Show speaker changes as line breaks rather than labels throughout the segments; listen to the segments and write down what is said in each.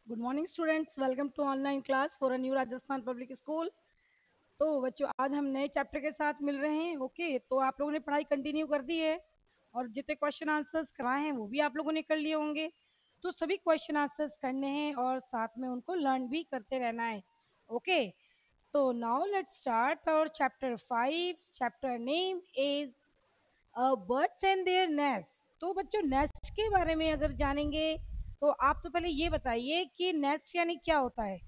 Good morning students, welcome to online class for a new Rajasthan public school. तो बच्चों, आज हम नए चैप्टर के साथ मिल रहे हैं। ओके, तो आप लोगों ने पढ़ाई कंटिन्यू कर दी है और जितने क्वेश्चन आंसर्स कराए हैं वो भी आप लोगों ने कर लिए होंगे। तो सभी क्वेश्चन आंसर्स करने हैं और साथ में उनको लर्न भी करते रहना है। ओके, तो नाउ लेट्स स्टार्ट और chapter 5। Chapter name is birds and there nest. तो बच्चों, नेस्ट के बारे में अगर जानेंगे तो आप तो पहले ये बताइए कि नेस्ट यानी क्या होता है।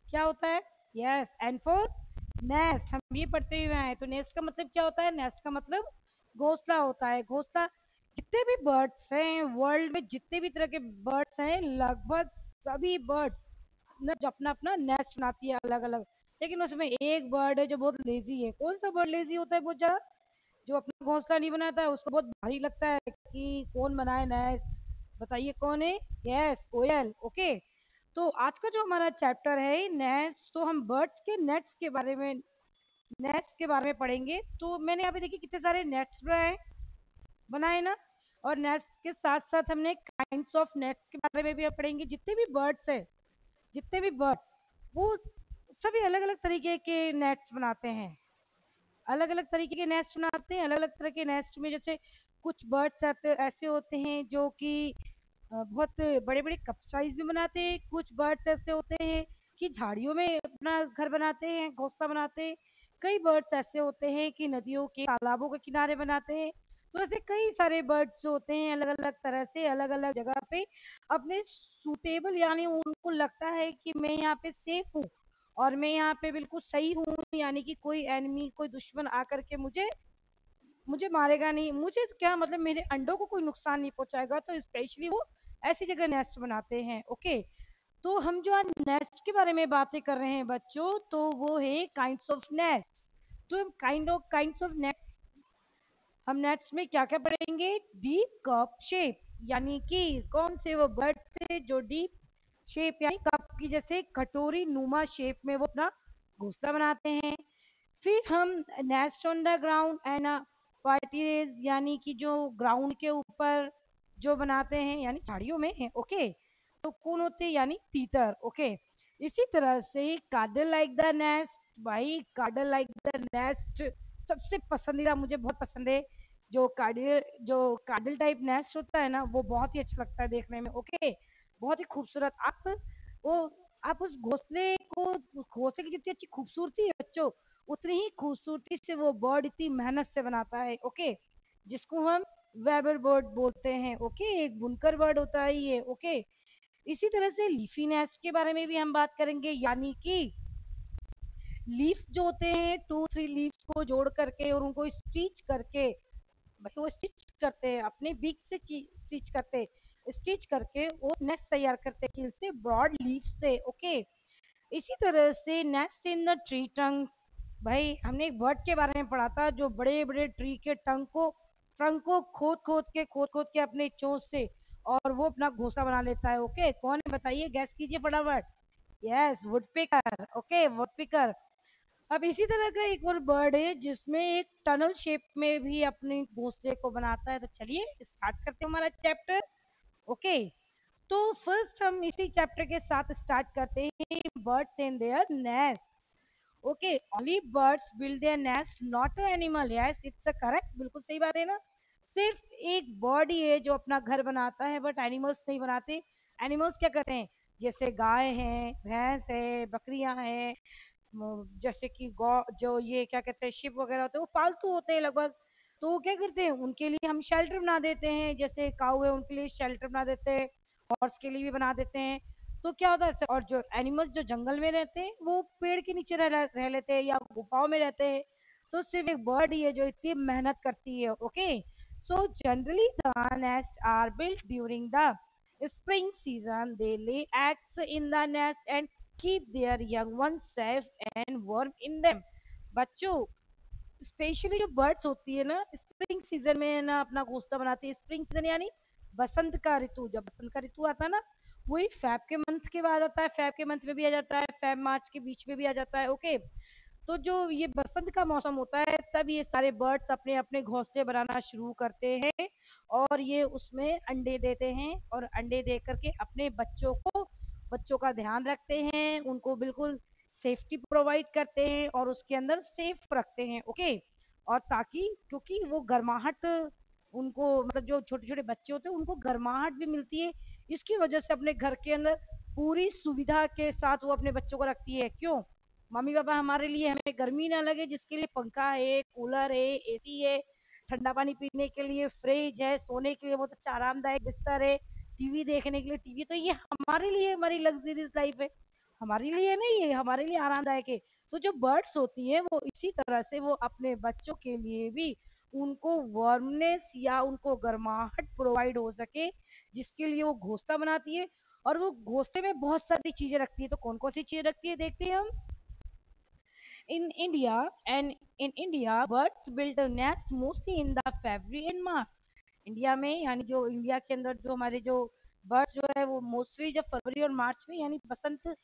क्या होता है? यस, एंड फॉर नेस्ट हम ये पढ़ते हुए आए। तो नेस्ट का मतलब क्या होता है? नेस्ट का मतलब घोंसला होता है। घोंसला, जितने भी बर्ड्स हैं वर्ल्ड में, जितने भी तरह के बर्ड्स हैं, लगभग सभी बर्ड्स अपना अपना नेस्ट बनाती है अलग अलग। लेकिन उसमें एक बर्ड है जो बहुत लेजी है। कौन सा बर्ड लेजी होता है बहुत ज्यादा? जो अपना घोंसला नहीं बनाता है, उसको बहुत भारी लगता है कि कौन बनाए नेस्ट। बताइए कौन है? यस, कोयल। ओके, तो आज का जो हमारा चैप्टर है नेट्स, तो हम बर्ड्स के नेट्स के बारे में पढ़ेंगे। तो मैंने यहाँ पे देखिए कितने सारे नेट्स बनाए ना। और नेट्स के साथ साथ हमने काइंड्स ऑफ नेट्स के बारे में भी पढ़ेंगे। जितने भी बर्ड्स, वो सभी अलग अलग तरीके के नेट्स बनाते हैं। अलग अलग तरीके के नेस्ट बनाते हैं। अलग अलग तरह के नेस्ट में जैसे कुछ बर्ड्स ऐसे होते हैं जो कि बहुत बड़े बड़े कप साइज में बनाते हैं। कुछ बर्ड्स ऐसे होते हैं कि झाड़ियों में अपना घर बनाते हैं, घोंसला बनाते हैं। कई बर्ड्स ऐसे होते हैं कि नदियों के तालाबों के किनारे बनाते हैं। तो ऐसे कई सारे बर्ड्स जो होते हैं अलग अलग तरह से अलग अलग जगह पे अपने सूटेबल, यानी उनको लगता है कि मैं यहाँ पे सेफ हूँ और मैं यहाँ पे बिल्कुल सही हूँ, यानी कि कोई एनिमी, कोई दुश्मन आकर के मुझे मुझे मारेगा नहीं, मुझे तो क्या मतलब मेरे अंडों को कोई नुकसान नहीं पहुंचाएगा। तो स्पेशली वो ऐसी जगह नेस्ट बनाते हैं। ओके, तो हम जो आज नेस्ट के बारे में बातें कर रहे हैं बच्चों, तो वो है काइंड्स ऑफ नेस्ट। तो हम काइंड्स ऑफ नेस्ट, हम नेट्स में क्या क्या पढ़ेंगे? डीप कप शेप, यानी कि कौन से वो बर्ड से जो डीप शेप यानी कप की जैसे कटोरी नुमा शेप में वो अपना घोंसला बनाते हैं। फिर हम nest on the ground and parties, यानी कि जो ग्राउंड के ऊपर जो बनाते हैं, यानी झाड़ियों में है। ओके, तो कौन होते हैं? यानी तीतर। ओके, इसी तरह से कार्डल लाइक द नेस्ट। भाई, कार्डल लाइक द नेस्ट सबसे पसंदीदा, मुझे बहुत पसंद है। जो कार्डल टाइप नेस्ट होता है ना, वो बहुत ही अच्छा लगता है देखने में। ओके, बहुत ही खूबसूरत। वो आप उस घोंसले की जितनी अच्छी खूबसूरती है बच्चों, उतनी ही खूबसूरती से वो बर्ड इतनी मेहनत से बनाता है। ओके, जिसको हम वेबर बर्ड बोलते हैं। ओके, एक बुनकर बर्ड होता है ये। ओके, इसी तरह से लीफी नेस्ट के बारे में भी हम बात करेंगे, यानी कि लीफ जो होते हैं, 2-3 लीव्स को जोड़ करके और उनको स्टिच करके, भाई वो स्टिच करते हैं अपने बीक से, स्टिच करके वो नेस्ट तैयार करते हैं कील से, ब्रॉड लीफ से। ओके, इसी तरह से nest in the tree tongues. भाई, हमने एक बर्ड के बारे में पढ़ा था जो बड़े बड़े ट्री के ट्रंक को खोद खोद के अपने चोंच से और वो अपना घोंसला बना लेता है। ओके, कौन है बताइए? गैस कीजिए फटाफट। Yes, woodpecker. Okay, woodpecker. अब इसी तरह का एक और बर्ड है जिसमें एक टनल शेप में भी अपने घोंसले को बनाता है। तो चलिए स्टार्ट करते हैं हमारा चैप्टर। ओके, तो फर्स्ट हम इसी चैप्टर के साथ स्टार्ट करते हैं, birds in their nest. Okay, only birds build their nest, not a animal. Yes, it's a correct, बिल्कुल सही बात है ना। सिर्फ एक बर्ड ही है जो अपना घर बनाता है, बट एनिमल्स नहीं बनाते। एनिमल्स क्या करते हैं? जैसे गाय है, भैंस है, बकरियां हैं, जैसे कि गौ, जो ये क्या कहते हैं, शिप वगैरह होते हैं, वो पालतू होते हैं लगभग। तो वो क्या करते हैं? उनके लिए हम शेल्टर बना देते हैं। जैसे काऊ है, उनके लिए शेल्टर बना देते हैं, हॉर्स के लिए भी बना देते हैं। तो क्या होता है, और जो एनिमल्स जो जंगल में रहते हैं वो पेड़ के नीचे रह लेते हैं या गुफाओं में रहते हैं। तो सिर्फ एक बर्ड ही है जो इतनी मेहनत करती है। Okay, so generally the nest are built during the spring season. They lay eggs in the nest and keep their young ones safe and warm in them. बच्चों, स्पेशली जो बर्ड्स होती है ना, स्प्रिंग सीजन में ना अपना घोंसला बनाती है। स्प्रिंग सीजन यानी बसंत का ऋतु। जब बसंत का ऋतु आता है ना, वही फैब के मंथ के बाद आता है। फैब के मंथ में भी आ जाता है, फैब मार्च के बीच में भी आ जाता है। ओके, तो जो ये बसंत का मौसम होता है, तब ये सारे बर्ड्स अपने अपने घोंसले बनाना शुरू करते हैं और ये उसमें अंडे देते हैं और अंडे दे करके अपने बच्चों को बच्चों का ध्यान रखते हैं, उनको बिल्कुल सेफ्टी प्रोवाइड करते हैं और उसके अंदर सेफ रखते हैं। ओके, और ताकि क्योंकि वो गर्माहट उनको मतलब जो छोटे छोटे बच्चे होते हैं उनको गर्माहट भी मिलती है, इसकी वजह से अपने घर के अंदर पूरी सुविधा के साथ वो अपने बच्चों को रखती है। क्यों? मम्मी पापा हमारे लिए, हमें गर्मी ना लगे जिसके लिए पंखा है, कूलर है, एसी है, ठंडा पानी पीने के लिए फ्रिज है, सोने के लिए बहुत अच्छा आरामदायक बिस्तर है, टीवी देखने के लिए टीवी, तो ये हमारे लिए हमारी लग्जरियस लाइफ है, हमारे लिए नहीं है, हमारे लिए आरामदायक है। तो जो बर्ड्स होती है वो इसी तरह से वो अपने बच्चों के लिए भी उनको वार्मनेस या उनको गर्माहट प्रोवाइड हो सके, जिसके लिए वो घोंसला बनाती है। और वो घोंसले में बहुत सारी चीजें रखती है, तो कौन कौन सी चीजें रखती है देखते हैं हम। In India and in India, birds build a nest mostly in the February and March. India में यानी जो इंडिया के अंदर जो हमारे जो बर्ड्स जो है वो मोस्टली जब फरवरी और मार्च में यानी बसंत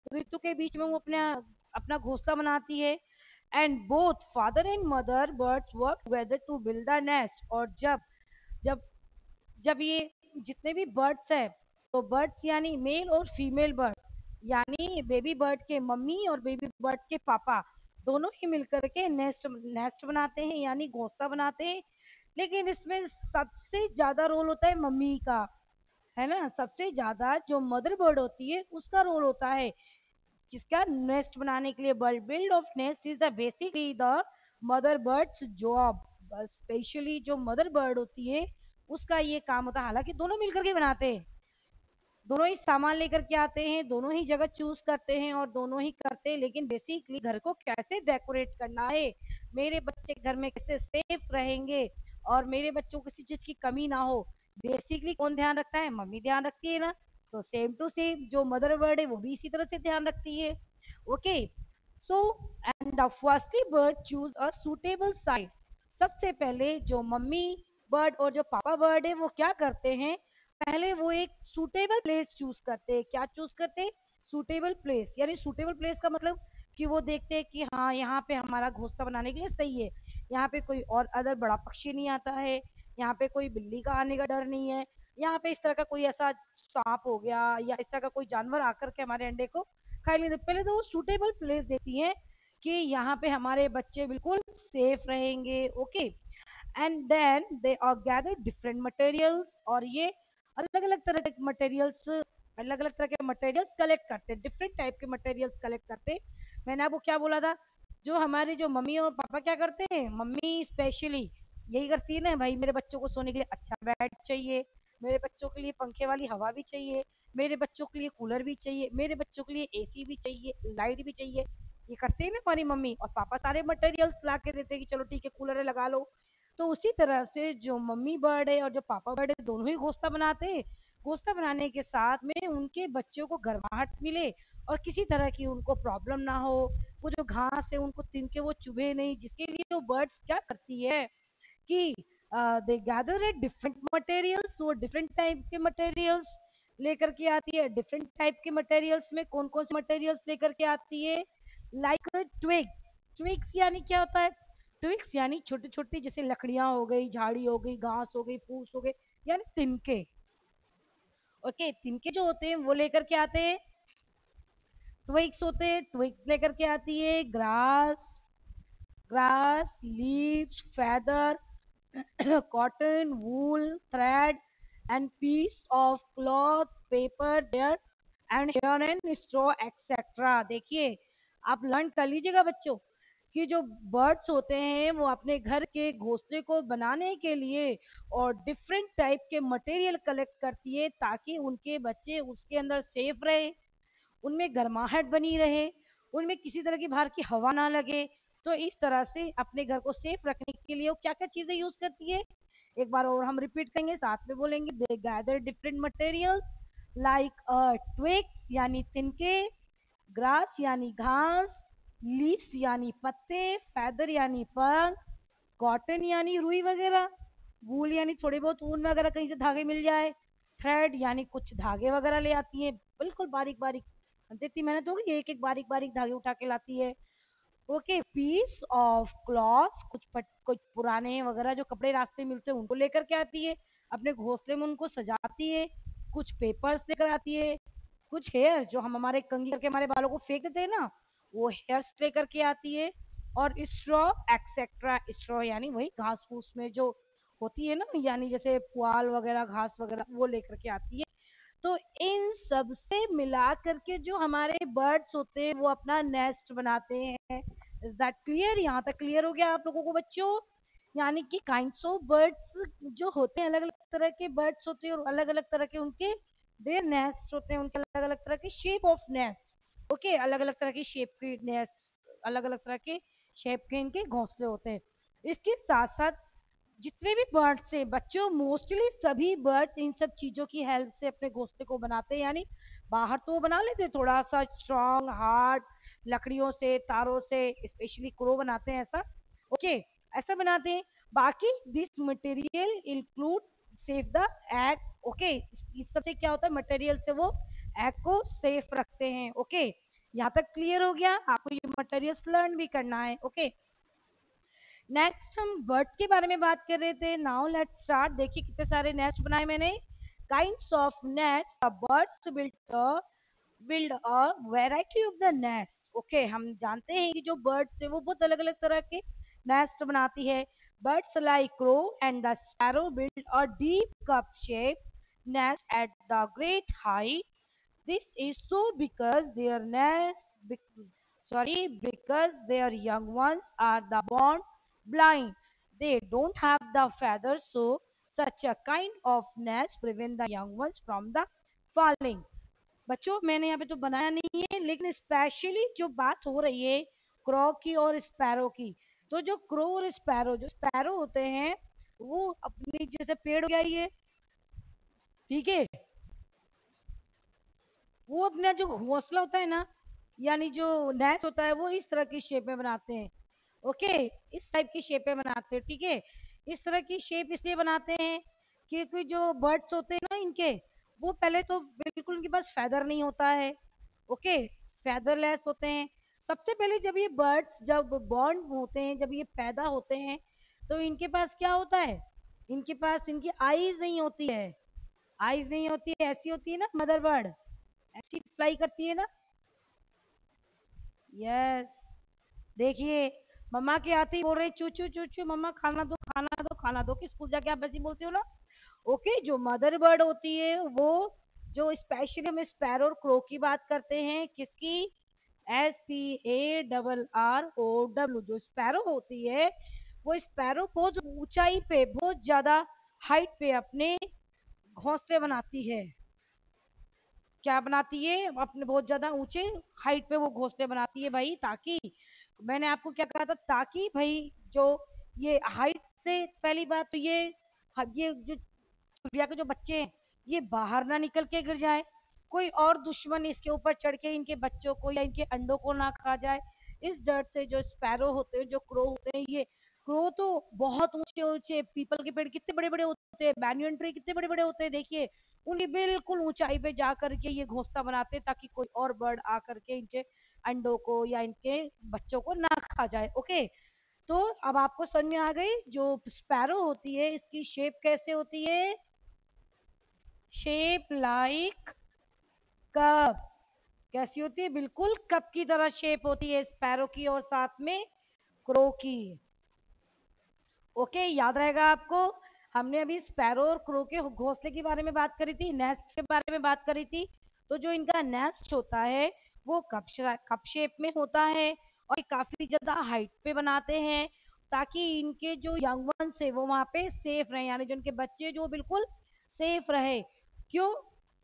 ऋतु के बीच में वो अपना अपना घोंसला बनाती है। And both father and mother birds work together to build the nest. और जब जब जब ये जितने भी बर्ड्स हैं, तो बर्ड्स यानी मेल और फीमेल बर्ड्स, यानी बेबी बर्ड के मम्मी और बेबी बर्ड के पापा दोनों ही मिलकर के नेस्ट नेस्ट बनाते हैं यानी घोंसला बनाते हैं। लेकिन इसमें सबसे ज्यादा रोल होता है मम्मी का, है ना, सबसे ज्यादा जो मदर बर्ड होती है उसका रोल होता है किसका, नेस्ट बनाने के लिए। Bird build of nest is the basically the mother birds job. Specially जो मदर बर्ड होती है उसका ये काम होता है, हालांकि दोनों मिलकर के बनाते हैं, दोनों ही सामान लेकर के आते हैं, दोनों ही जगह चूज करते हैं और दोनों ही करते हैं, लेकिन बेसिकली घर को कैसे डेकोरेट करना है, मेरे बच्चे घर में कैसे सेफ रहेंगे और मेरे बच्चों को किसी चीज की कमी ना हो, बेसिकली कौन ध्यान रखता है, मम्मी ध्यान रखती है ना। तो सेम टू सेम जो मदर बर्ड है वो भी इसी तरह से ध्यान रखती है। Okay, so and the firstly bird choose a suitable site. सबसे पहले जो मम्मी बर्ड और जो पापा बर्ड है वो क्या करते हैं, पहले वो एक सूटेबल प्लेस चूज करते हैं। क्या चूज करते हैं, सूटेबल प्लेस, यानी सूटेबल प्लेस का मतलब कि वो देखते हैं कि हाँ यहाँ पे हमारा घोंसला बनाने के लिए सही है, यहाँ पे कोई और अदर बड़ा पक्षी नहीं आता है, यहाँ पे कोई बिल्ली का आने का डर नहीं है, यहाँ पे इस तरह का कोई ऐसा सांप हो गया या इस तरह का कोई जानवर आकर के हमारे अंडे को खा लेते। पहले तो वो सूटेबल प्लेस देती है कि यहाँ पे हमारे बच्चे बिल्कुल सेफ रहेंगे। Okay, and then they are gather different materials, और ये अलग अलग तरह के मटेरियल्स, अलग अलग तरह के मटेरियल्स कलेक्ट करते, डिफरेंट टाइप के मटेरियल्स कलेक्ट करते। मैंने आपको क्या बोला था, जो हमारे जो मम्मी और पापा क्या करते हैं, मम्मी स्पेशली यही करती है ना भाई, मेरे बच्चों को सोने के लिए अच्छा बेड चाहिए, मेरे बच्चों के लिए पंखे वाली हवा भी चाहिए, मेरे बच्चों के लिए कूलर भी चाहिए, मेरे बच्चों के लिए एसी भी चाहिए, लाइट भी चाहिए, ये करते हैं ना हमारी मम्मी। और पापा सारे मटेरियल्स ला के देते हैं कि चलो ठीक है कूलर है लगा लो। तो उसी तरह से जो मम्मी बर्ड है और जो पापा बर्ड है दोनों ही घोंसला बनाते हैं। घोंसला बनाने के साथ में उनके बच्चों को गर्माहट मिले और किसी तरह की उनको प्रॉब्लम ना हो, वो जो घास है उनको तिनके वो चुभे नहीं, जिसके लिए वो बर्ड्स क्या करती है कि they gather at different materials, वो डिफरेंट टाइप के मटेरियल्स लेकर के आती है। डिफरेंट टाइप के मटेरियल्स में कौन कौन से मटेरियल्स लेकर के आती है, लाइक ट्विग्स। ट्विग्स यानी क्या होता है, ट्विग्स यानी छोटी छोटी जैसे लकड़ियां हो गई, झाड़ी हो गई, घास हो गई, फूस हो गए, यानी तिनके। ओके, तिनके जो होते हैं वो लेकर के आते हैं। ट्विग्स होते हैं, ट्विग्स लेकर के आती है। Grass, grass leaves, feather, cotton, wool, thread, and piece of cloth, paper, there and hair and straw, etc. देखिए, आप लर्न कर लीजिएगा बच्चों कि जो बर्ड्स होते हैं वो अपने घर के घोंसले को बनाने के लिए और डिफरेंट टाइप के मटेरियल कलेक्ट करती है ताकि उनके बच्चे उसके अंदर सेफ रहे, उनमें गर्माहट बनी रहे, उनमें किसी तरह की बाहर की हवा ना लगे। तो इस तरह से अपने घर को सेफ रखने के लिए वो क्या क्या चीजें यूज करती है, एक बार और हम रिपीट करेंगे, साथ में बोलेंगे। They gather different materials like twigs यानी तिनके, ग्रास यानी घास, लीव्स यानी पत्ते, फेदर यानी पंख, कॉटन यानी रुई वगैरह, वूल यानी थोड़े बहुत ऊन वगैरह कहीं से धागे मिल जाए, थ्रेड यानी कुछ धागे वगैरह ले आती है, बिल्कुल बारीक बारीक, जितनी मेहनत होगी एक एक बारीक बारीक धागे उठा के लाती है। ओके, पीस ऑफ क्लॉथ, कुछ पुराने वगैरह जो कपड़े रास्ते मिलते हैं उनको लेकर के आती है, अपने घोंसले में उनको सजाती है। कुछ पेपर्स लेकर आती है, कुछ हेयर जो हम हमारे कंघी करके हमारे बालों को फेंक देते हैं ना, वो हेयर स्ट्रे करके आती है। और स्ट्रॉ एक्सेट्रा, स्ट्रॉ यानी वही घास फूस में जो होती है ना, यानी जैसे पुआल वगैरह घास वगैरह वो लेकर के आती है। तो इन सब से मिला करके जो हमारे बर्ड्स होते हैं वो अपना नेस्ट बनाते हैं। Is that clear? यहाँ तक क्लियर हो गया आप लोगों को बच्चों? यानी कि काइंड्स ऑफ बर्ड्स जो होते हैं, अलग अलग तरह के बर्ड्स होते हैं और अलग अलग तरह के उनके देयर नेस्ट होते हैं, उनके अलग अलग तरह के शेप ऑफ नेस्ट। ओके, अलग अलग तरह की शेप के नेस्ट, अलग अलग तरह के शेप के इनके घोंसले होते हैं। इसके साथ साथ जितने भी बर्ड्स हैं बच्चों, मोस्टली सभी बर्ड्स इन सब चीजों की हेल्प से अपने घोंसले को बनाते हैं। यानी बाहर तो वो बना लेते हैं थोड़ा सा स्ट्रॉन्ग हार्ड लकड़ियों से, तारों से, स्पेशली क्रो बनाते हैं ऐसा। ओके, ऐसा बनाते हैं। बाकी this material include save the eggs. Okay, इस सब से क्या होता है, मटेरियल से वो एग को सेफ रखते हैं। ओके, यहाँ तक क्लियर हो गया? आपको ये मटेरियल्स लर्न भी करना है। ओके, नेक्स्ट हम बर्ड्स के बारे में बात कर रहे थे। Now let's start. देखिए कितने सारे नेस्ट बनाए मैंने। Kinds of nest, birds build a variety of the nest. Okay, हम जानते हैं कि जो बर्ड्स है वो बहुत अलग अलग तरह के नेस्ट बनाती है। Birds like crow and the sparrow build a deep cup shape nest at the great height. This is so because their because their young ones are the born blind. They don't have the feathers, so such a kind of nest prevent the young ones from the falling. बच्चों मैंने यहाँ पे तो बनाया नहीं है, लेकिन specially जो बात हो रही है क्रो की और स्पैरो की, तो जो क्रो और स्पैरो, जो स्पैरो होते हैं वो अपनी जैसे पेड़ हो गया ये, ठीक है, वो अपना जो घोंसला होता है ना, यानी जो नेस्ट होता है वो इस तरह की शेप में बनाते हैं। ओके, इस टाइप की शेप में बनाते हैं। ठीक है, इस तरह की शेप इसलिए बनाते हैं क्योंकि जो बर्ड्स होते हैं ना इनके, वो पहले तो बिल्कुल उनके पास फेदर नहीं होता है। ओके, फेदरलेस होते हैं। सबसे पहले जब ये बर्ड्स जब बॉर्न होते हैं, जब ये पैदा होते हैं, तो इनके पास क्या होता है, इनके पास इनकी आईज नहीं होती है। आईज नहीं होती है, ऐसी होती है ना मदर बर्ड, ऐसी फ्लाई करती है ना। यस, देखिए मम्मा के आते ही बोल रहे चू चू चू चू, मम्मा खाना दो खाना दो खाना दो, कि स्कूल जाके आप ऐसे बोलते हो ना। ओके, जो मदर बर्ड होती है वो, जो स्पेशली हम स्पैरो और क्रो की बात करते हैं, किसकी, SPARRO, जो स्पैरो होती है वो स्पैरो बहुत ऊंचाई पे, बहुत ज्यादा हाइट पे अपने घोंसले बनाती है। क्या बनाती है, अपने बहुत ज्यादा ऊंचे हाइट पे वो घोंसले बनाती है भाई, ताकि, मैंने आपको क्या कहा था, ताकि भाई जो ये हाइट से, पहली बात तो ये जो चिड़िया के जो बच्चे हैं ये बाहर ना निकल के गिर जाए, कोई और दुश्मन इसके ऊपर चढ़ के इनके बच्चों को या इनके अंडों को ना खा जाए। इस डर से जो स्पैरो होते हैं, जो क्रो होते हैं, ये क्रो तो बहुत ऊंचे ऊंचे पीपल के पेड़ कितने बड़े बड़े होते हैं, बैनियन ट्री कितने बड़े बड़े होते हैं, देखिए उनकी बिल्कुल ऊंचाई पे जा करके ये घोंसला बनाते हैं ताकि कोई और बर्ड आकर के इनके अंडों को या इनके बच्चों को ना खा जाए। ओके, तो अब आपको समझ में आ गई जो स्पैरो होती है इसकी शेप कैसे होती है, शेप लाइक कप। कैसी होती है, बिल्कुल कप की तरह शेप होती है स्पैरो की और साथ में क्रो की। ओके, याद रहेगा आपको, हमने अभी स्पैरो और क्रो के घोंसले के बारे में बात करी थी, नेस्ट के बारे में बात करी थी। तो जो इनका नेस्ट होता है वो कप शेप में होता है और काफी ज्यादा हाइट पे बनाते हैं ताकि इनके जो यंग वंस है वो वहां पे सेफ रहे, यानी जो इनके बच्चे जो बिल्कुल सेफ रहे। क्यों?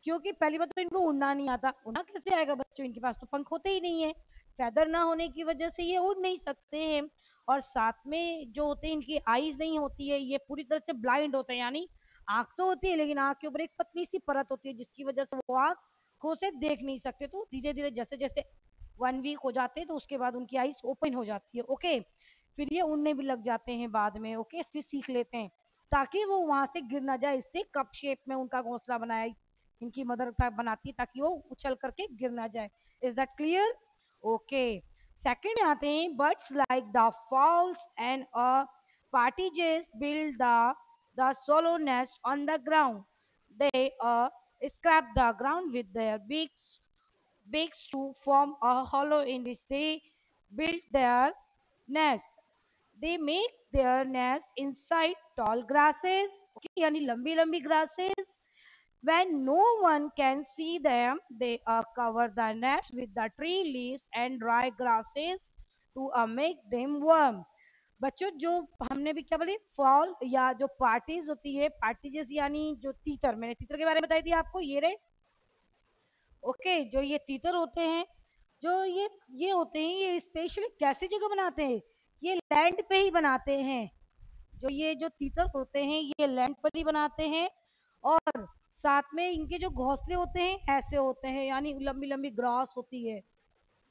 क्योंकि पहली बात तो इनको उड़ना नहीं आता, उड़ना कैसे आएगा बच्चों, इनके पास तो पंख होते ही नहीं है, फेदर ना होने की वजह से ये उड़ नहीं सकते हैं। और साथ में जो होते हैं इनकी आईज नहीं होती है, ये पूरी तरह से ब्लाइंड होते हैं, यानी आंख तो होती है लेकिन आंख के ऊपर एक पतली सी परत होती है जिसकी वजह से वो आंख को से देख नहीं सकते। तो धीरे धीरे जैसे जैसे 1 वीक हो जाते हैं तो उसके बाद उनकी आईज ओपन हो जाती है। ओके, फिर ये उड़ने भी लग जाते हैं बाद में। ओके, फिर सीख लेते हैं ताकि वो वहां से गिर ना जाए, इसलिए कप शेप में उनका घोंसला बनाया इनकी मदर बनाती है ताकि वो उछल करके गिर ना जाए। Is that clear? Okay, second आते हैं, birds like the fowls and partridges build the solo nest on the ground. They scrape the ground with their beaks to form a hollow in which they build their nest. They make their nest inside tall grasses, okay, yani lambi lambi grasses. When no one can see them, they cover the nest with the tree leaves and dry grasses to make them warm. बच्चों जो हमने भी क्या बोले fall या जो parties होती है, पार्टीज यानी जो तीतर, मैंने तीतर के बारे में बताई थी आपको, ये रहे। ओके, जो ये तीतर होते हैं, जो ये होते हैं, ये स्पेशली कैसी जगह बनाते हैं, ये लैंड पे ही बनाते हैं। जो ये जो तीतर होते हैं ये लैंड पर ही बनाते हैं। और साथ में इनके जो घोंसले होते हैं ऐसे होते हैं, यानी लंबी लंबी ग्रास होती है,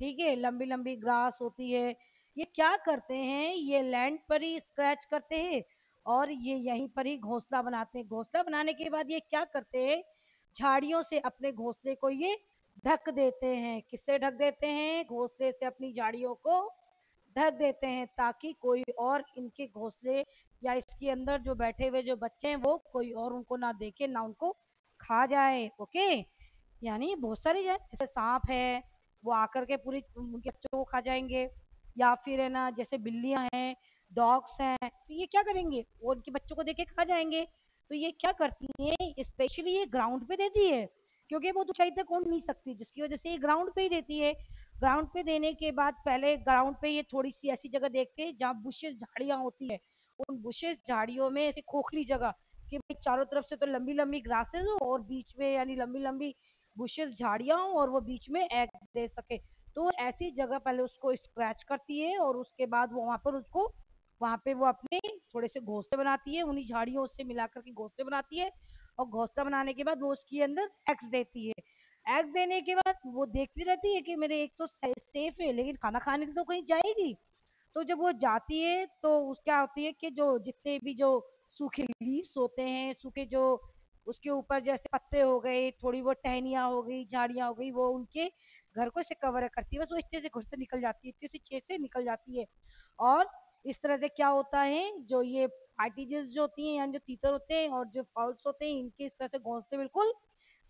ठीक है, लंबी लंबी ग्रास होती है। ये क्या करते हैं, ये लैंड पर ही स्क्रैच करते हैं और ये यहीं पर ही घोंसला बनाते हैं। घोंसला बनाने के बाद ये क्या करते हैं, झाड़ियों से अपने घोंसले को ये ढक देते हैं। किससे ढक देते हैं, घोंसले से अपनी झाड़ियों को ढक देते हैं, ताकि कोई और इनके घोंसले या इसके अंदर जो बैठे हुए जो बच्चे हैं वो कोई और उनको ना देखे, ना उनको खा जाए। ओके, यानी बहुत सारी जैसे सांप है वो आकर के पूरी उनके बच्चों को खा जाएंगे, या फिर है ना जैसे बिल्लियां हैं, डॉग्स हैं, तो ये क्या करेंगे, वो उनके बच्चों को देके खा जाएंगे। तो ये क्या करती है, स्पेशली ये ग्राउंड पे देती है, क्योंकि वो ऊंचाई तक उड़ नहीं सकती, जिसकी वजह से ये ग्राउंड पे ही देती है। ग्राउंड पे देने के बाद पहले ग्राउंड पे ये थोड़ी सी ऐसी जगह देखते हैं जहाँ बुशेस झाड़ियां होती है, उन बुशेस झाड़ियों में ऐसी खोखली जगह कि भाई चारों तरफ से तो लंबी लंबी ग्रासेस हो और बीच में यानी लंबी लंबी बुशेस झाड़ियां हो और वो बीच में एग दे सके। तो ऐसी जगह पहले उसको स्क्रैच करती है और उसके बाद वो वहां पर उसको वहां पे वो अपने थोड़े से घोंसले बनाती है, उन्हीं झाड़ियों से मिलाकर के घोंसले बनाती है। और घोंसला बनाने के बाद वो उसके अंदर एग्स देती है। एग्स देने के बाद वो देखती रहती है कि मेरे एक तो सेफ है, लेकिन खाना खाने के तो कहीं जाएगी। तो जब वो जाती है तो क्या होती है कि जो जितने भी जो सूखे लीव्स होते हैं, सूखे जो उसके ऊपर जैसे पत्ते हो गए, थोड़ी वो टहनियाँ हो गई, झाड़ियाँ हो गई, वो उनके घर को से कवर करती है। बस वो इतने से घर से निकल जाती है, इतने से छेद से निकल जाती है। और इस तरह से क्या होता है, जो ये पार्टीजेस जो होती हैं यानी जो तीतर होते हैं और जो फाउल्स होते हैं, इनके इस तरह से घोंसले बिल्कुल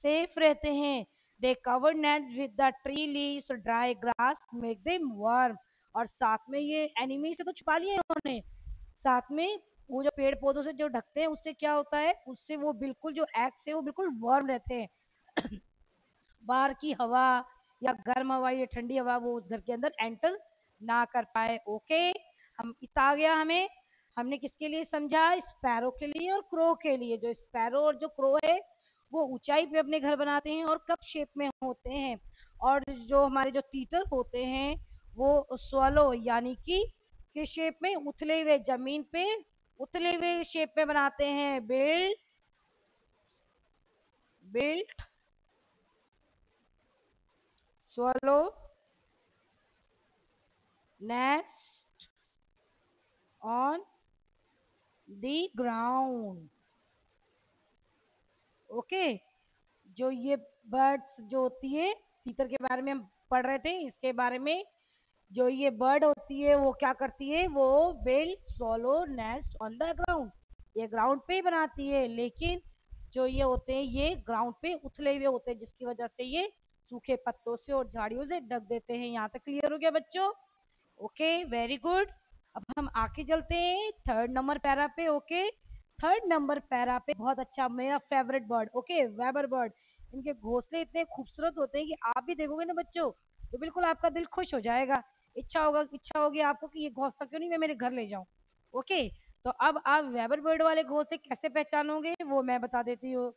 सेफ रहते हैं। They cover nest with the tree leaves, dry grass make them warm. और साथ में ये एनिमी से तो छुपा लिया इन्होंने, साथ में वो जो पेड़ पौधों से जो ढकते हैं उससे क्या होता है, उससे वो बिल्कुल जो एग्स है वो बिल्कुल वार्म रहते हैं। बाहर की हवा या गर्म हवा या ठंडी हवा वो उस घर के अंदर एंटर ना कर पाए। ओके, हम इतना आ गया हमें। हमने किसके लिए समझा, स्पैरो के लिए और क्रो के लिए। जो स्पैरो और जो क्रो है वो ऊंचाई पे अपने घर बनाते हैं और कप शेप में होते हैं। और जो हमारे जो तीतर होते हैं वो स्वलो यानी कि किस शेप में, उथले हुए जमीन पे उथले हुए शेप में बनाते हैं। Built swallow nest on the ground। Okay, जो ये बर्ड्स जो होती है, तीतर के बारे में हम पढ़ रहे थे, इसके बारे में जो ये बर्ड होती है वो क्या करती है, वो build solo nest on the ground, ये ग्राउंड पे ही बनाती है। लेकिन जो ये होते हैं ये ग्राउंड पे उथले हुए होते हैं, जिसकी वजह से ये सूखे पत्तों से और झाड़ियों से ढक देते हैं। यहाँ तक क्लियर हो गया बच्चों? Okay, very good. अब हम आगे चलते हैं थर्ड नंबर पैरा पे। ओके, थर्ड नंबर पैरा पे बहुत अच्छा मेरा favourite bird, okay, weber bird. इनके घोंसले इतने खूबसूरत होते हैं कि आप भी देखोगे ना बच्चों तो बिल्कुल आपका दिल खुश हो जाएगा। इच्छा होगी आपको कि ये घोंसला क्यों नहीं मैं मेरे घर ले जाऊं। ओके, तो अब आप वेबर बर्ड वाले घोंसले कैसे पहचानोगे वो मैं बता देती हूँ।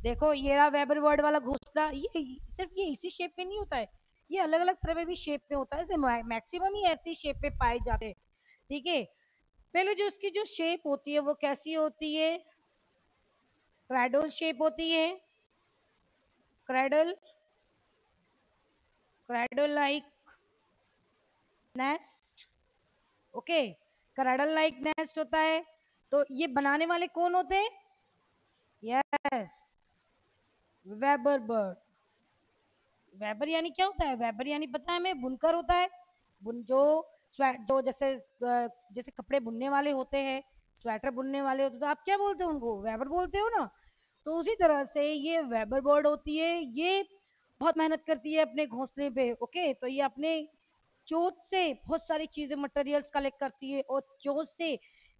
देखो ये रहा वेबर बर्ड वाला घोंसला, ये सिर्फ ये इसी शेप में नहीं होता है, ये अलग अलग तरह में भी शेप में होता है, मैक्सिमम ही ऐसी शेप में पाए जाते हैं। ठीक है, पहले जो उसकी जो शेप होती है वो कैसी होती है, क्रैडल शेप होती है, cradle cradle like nest. Okay, cradle like nest होता है। तो ये बनाने वाले कौन होते हैं, यस, वेबर बर्ड। वेबर यानी क्या होता है, वेबर यानी पता है हमें, बुनकर होता है। बुन जो जो जैसे कपड़े बुनने वाले होते हैं, स्वेटर बुनने वाले होते हैं, तो आप क्या बोलते हो उनको, वेबर बोलते हो ना। तो उसी तरह से ये वेबर बर्ड होती है, ये बहुत मेहनत करती है अपने घोंसले पे। ओके, तो ये अपने चोंच से बहुत सारी चीजें मटेरियल्स कलेक्ट करती है, और चोंच से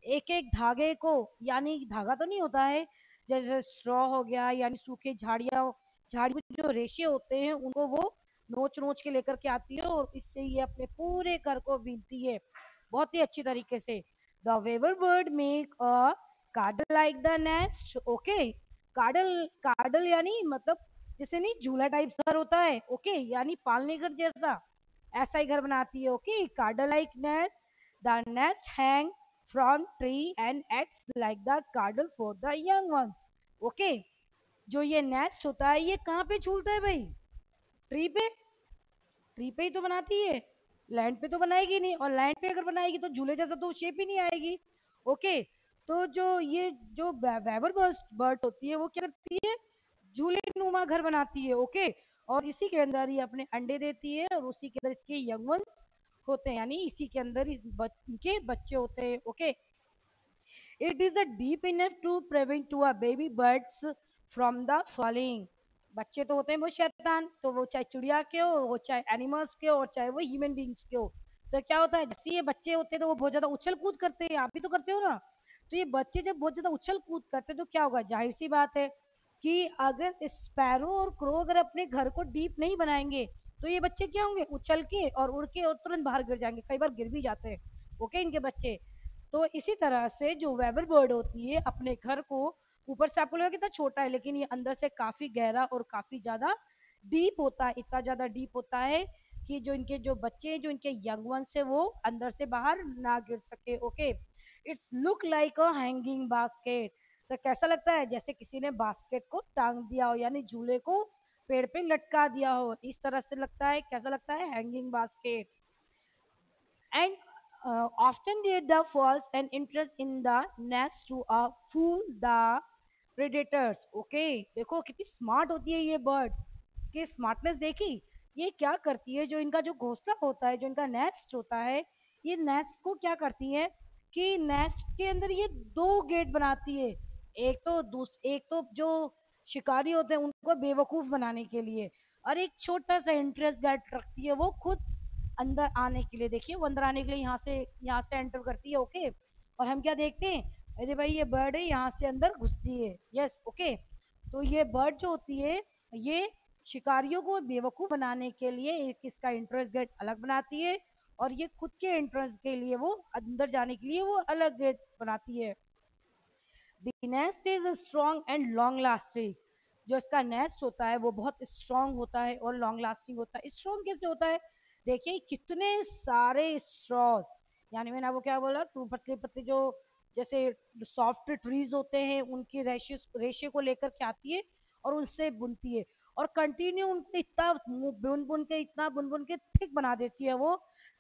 एक एक धागे को, यानी धागा तो नहीं होता है, जैसे स्ट्रॉ हो गया, यानी सूखे झाड़ियाँ, झाड़ी के जो रेशे होते हैं उनको वो नोच नोच के लेकर के आती है, और इससे ये अपने पूरे घर को बीनती है बहुत ही अच्छी तरीके से। The weaver bird make a cradle like the nest. Okay, cradle, cradle यानी मतलब जैसे नहीं झूला टाइप घर होता है, ओके, यानी पालने घर जैसा, ऐसा ही घर बनाती है। Okay, cradle like nest, the nest hang from tree and acts like the cradle for the young ones. Okay, जो ये नेस्ट होता है ये कहाँ पे झूलता है भाई? ट्री पे, ट्री पे ही तो बनाती है, लैंड पे तो बनाएगी नहीं, और लैंड पे अगर बनाएगी तो झूले जैसा तो शेप ही नहीं आएगी। ओके, तो जो ये जो वेबर बर्ड्स होती है वो क्या करती है, झूले नुमा घर बनाती है। ओके, और इसी के अंदर ये अपने अंडे देती है, और उसी के अंदर इसके यंग वंस होते हैं, यानी इसी के अंदर इनके बच्चे होते हैं। Okay, it is a deep enough to prevent to a baby birds from the falling। बच्चे तो होते हैं वो शैतान, तो वो चाहे चिड़िया के हो, वो चाहे एनिमल्स के हो, और चाहे वो ह्यूमन बींग्स के हो। तो क्या होता है, जैसे ये बच्चे होते हैं तो वो बहुत ज्यादा उछल कूद करते हैं, आप भी तो करते हो ना। तो ये बच्चे जब बहुत ज्यादा उछल कूद करते हैं तो क्या होगा, जाहिर सी बात है कि अगर स्पैरो और क्रो अगर अपने घर को डीप नहीं बनाएंगे तो ये बच्चे क्या होंगे, उछल के और उड़ के और तुरंत बाहर गिर जाएंगे, कई बार गिर भी जाते हैं। ओके, इनके बच्चे। तो इसी तरह से जो वेबर बर्ड होती है अपने घर को, ऊपर से आपको लगेगा कितना छोटा है, लेकिन ये अंदर से काफी गहरा और काफी ज्यादा डीप होता है, इतना ज्यादा डीप होता है कि जो इनके जो बच्चे हैं, जो इनके यंग वंस है, वो अंदर से बाहर ना गिर सके। Okay, it's look like a hanging basket. तो कैसा लगता है, जैसे किसी ने बास्केट को टांग दिया हो, यानी झूले को पेड़ पे लटका दिया हो, इस तरह से लगता है। कैसा लगता है, hanging basket. And often the falls and interest in the nest to fool the predators। Okay, देखो कितनी स्मार्ट होती है ये बर्ड, इसकी स्मार्टनेस देखी। ये क्या करती है, जो इनका जो घोंसला होता है, जो इनका नेस्ट होता है, ये नेस्ट को क्या करती है कि नेस्ट के अंदर ये दो गेट बनाती है। एक तो जो शिकारी होते हैं उनको बेवकूफ बनाने के लिए, और एक छोटा सा इंटरेस्ट गेट रखती है वो खुद अंदर आने के लिए। देखिए वो अंदर आने के लिए यहाँ से एंटर करती है। ओके, और हम क्या देखते हैं, अरे भाई ये बर्ड है, यहाँ से अंदर घुसती है। यस, ओके, तो ये बर्ड जो होती है ये शिकारियों को बेवकूफ बनाने के लिए एक इसका एंट्रेंस गेट अलग बनाती है, और ये खुद के एंट्रेंस के लिए वो अंदर जाने के लिए वो अलग गेट बनाती है। The nest is strong and long lasting. जो इसका नेस्ट होता है वो बहुत स्ट्रॉन्ग होता है और लॉन्ग लास्टिंग होता है। स्ट्रॉन्ग कैसे होता है, देखिए कितने सारे स्ट्रॉस, यानी मैंने आपको क्या बोला, तो पतले पतले जो जैसे सॉफ्ट ट्रीज होते हैं उनकी रेशे को लेकर के आती है और उनसे बुनती है, और कंटिन्यू उनको इतना बुन बुन के थिक बना देती है वो,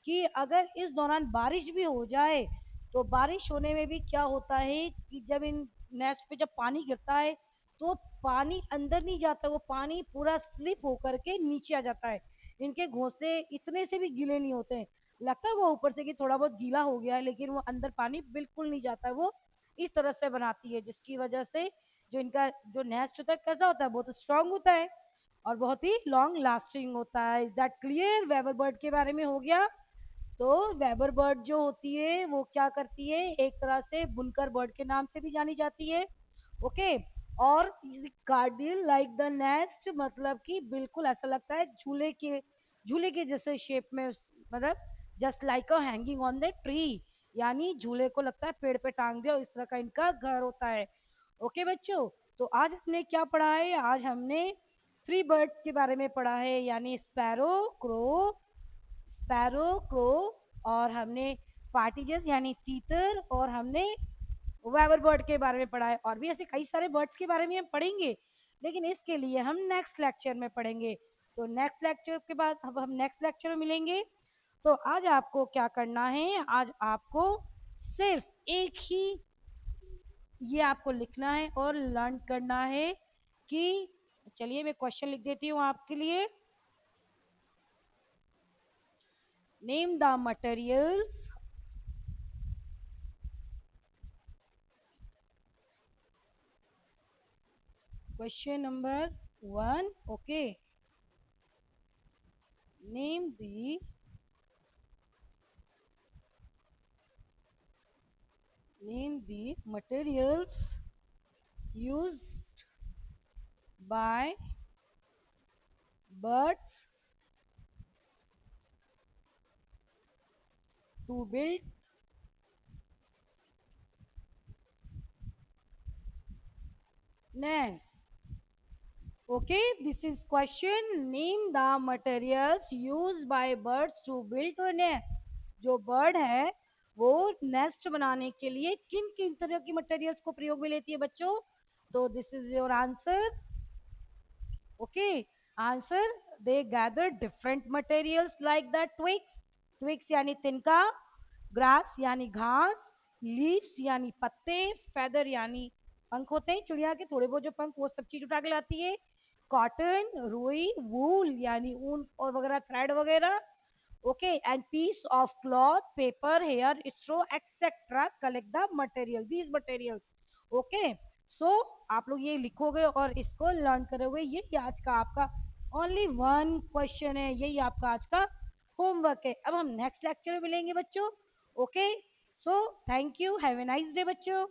कि अगर इस दौरान बारिश भी हो जाए तो बारिश होने में भी क्या होता है कि जब इन नेस्ट पे जब पानी गिरता है तो पानी अंदर नहीं जाता, वो पानी पूरा स्लिप होकर के नीचे आ जाता है। इनके घोंसले इतने से भी गीले नहीं होते हैं, लगता है वो ऊपर से कि थोड़ा बहुत गीला हो गया है, लेकिन वो अंदर पानी बिल्कुल नहीं जाता है। वो इस तरह से बनाती है, जिसकी वजह से जो इनका जो नेस्ट होता है कैसा होता है, बहुत स्ट्रांग होता है और बहुत ही लॉन्ग लास्टिंग होता है। Is that clear? Weber bird के बारे में हो गया। तो वेबर बर्ड जो होती है वो क्या करती है, एक तरह से बुनकर बर्ड के नाम से भी जानी जाती है। ओके, और कार्डिल लाइक द नेस्ट, मतलब कि बिल्कुल ऐसा लगता है झूले के जैसे शेप में, मतलब just like a hanging on the tree, यानी झूले को लगता है पेड़ पे टांग दिया, इस तरह का इनका घर होता है। ओके बच्चों, तो आज हमने क्या पढ़ा है, आज हमने थ्री बर्ड्स के बारे में पढ़ा है, यानी स्पैरो क्रो, और हमने पार्टिजस यानी तीतर, और हमने वेबर बर्ड के बारे में पढ़ा है। और भी ऐसे कई सारे बर्ड्स के बारे में हम पढ़ेंगे, लेकिन इसके लिए हम नेक्स्ट लेक्चर में पढ़ेंगे। तो नेक्स्ट लेक्चर के बाद अब हम नेक्स्ट लेक्चर में मिलेंगे। तो आज आपको क्या करना है, आज आपको सिर्फ एक ही ये आपको लिखना है और लर्न करना है कि, चलिए मैं क्वेश्चन लिख देती हूँ आपके लिए। Name the materials Question number 1. Okay. Name the materials used by birds to build nests. Okay, this is question. Name the materials used by birds to build a nest. जो बर्ड है वो nest बनाने के लिए किन किन तरह की मटेरियल्स को प्रयोग में लेती है बच्चों? तो this is your answer. Okay, answer. They gather different materials like the twigs. Twigs यानी तिनका, ग्रास यानी घास, लीव्स यानी पत्ते, फेदर यानी पंख होते हैं चिड़िया के, थोड़े बहुत जो पंख वो सब चीज उठा के लाती है. कॉटन, रुई, वूल यानी ऊन और वगैरह, थ्रेड वगैरह. Okay, and piece of cloth, paper, hair, straw etcetera collect the material, these materials. Okay, so आप लोग ये लिखोगे और इसको लर्न करोगे. यही आज का आपका ओनली वन क्वेश्चन है, यही आपका आज का होमवर्क है. अब हम नेक्स्ट लेक्चर में मिलेंगे बच्चों. Okay, so thank you, have a nice day बच्चों.